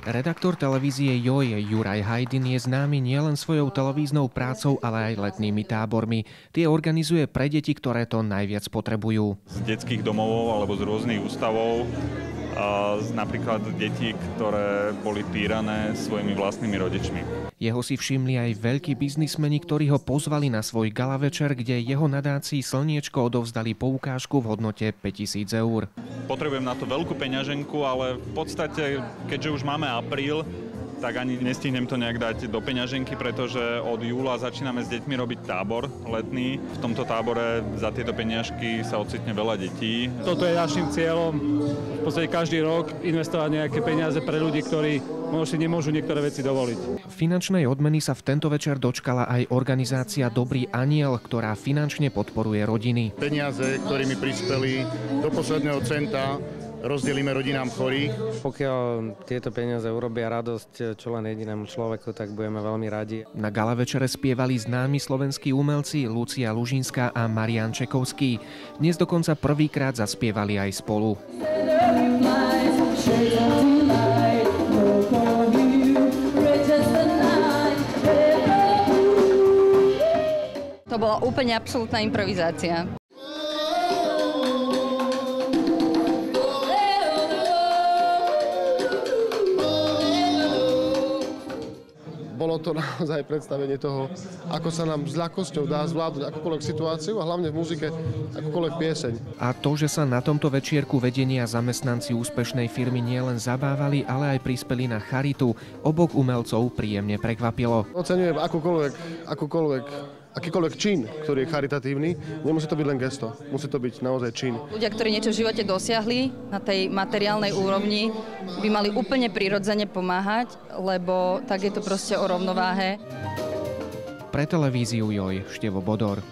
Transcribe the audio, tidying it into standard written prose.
Redaktor televízie JOJ Juraj Hajdin je známy nielen svojou televíznou prácou, ale aj letnými tábormi. Tie organizuje pre deti, ktoré to najviac potrebujú. Z detských domovov alebo z rôznych ústavov, napríklad deti, ktoré boli týrané svojimi vlastnými rodičmi. Jeho si všimli aj veľkí biznismeni, ktorí ho pozvali na svoj gala večer, kde jeho nadácii Slniečko odovzdali poukážku v hodnote 5 000 eur. Potrebujem na to veľkú peňaženku, ale v podstate, keďže už máme apríl, tak ani nestihnem to nejak dať do peňaženky, pretože od júla začíname s deťmi robiť tábor letný. V tomto tábore za tieto peniažky sa ocitne veľa detí. Toto je našim cieľom, v podstate každý rok investovať nejaké peniaze pre ľudí, ktorí možno si nemôžu niektoré veci dovoliť. Finančnej odmeny sa v tento večer dočkala aj organizácia Dobrý aniel, ktorá finančne podporuje rodiny. Peniaze, ktorými prispeli do posledného centa, rozdelíme rodinám chorých. Pokiaľ tieto peniaze urobia radosť čo len jedinému človeku, tak budeme veľmi radi. Na gala večere spievali známi slovenskí umelci Lucia Lužinská a Marián Čekovský. Dnes dokonca prvýkrát zaspievali aj spolu. To bola úplne absolútna improvizácia. Bolo to naozaj predstavenie toho, ako sa nám s ľahkosťou dá zvládnuť akúkoľvek situáciu a hlavne v muzike akúkoľvek pieseň. A to, že sa na tomto večierku vedenia zamestnanci úspešnej firmy nielen zabávali, ale aj prispeli na charitu, oboch umelcov príjemne prekvapilo. Oceňujem akýkoľvek čin, ktorý je charitatívny. Nemusí to byť len gesto, musí to byť naozaj čin. Ľudia, ktorí niečo v živote dosiahli na tej materiálnej úrovni, by mali úplne prirodzene pomáhať, lebo tak je to proste o rovnováhe. Pre televíziu JOJ Števo Bodor.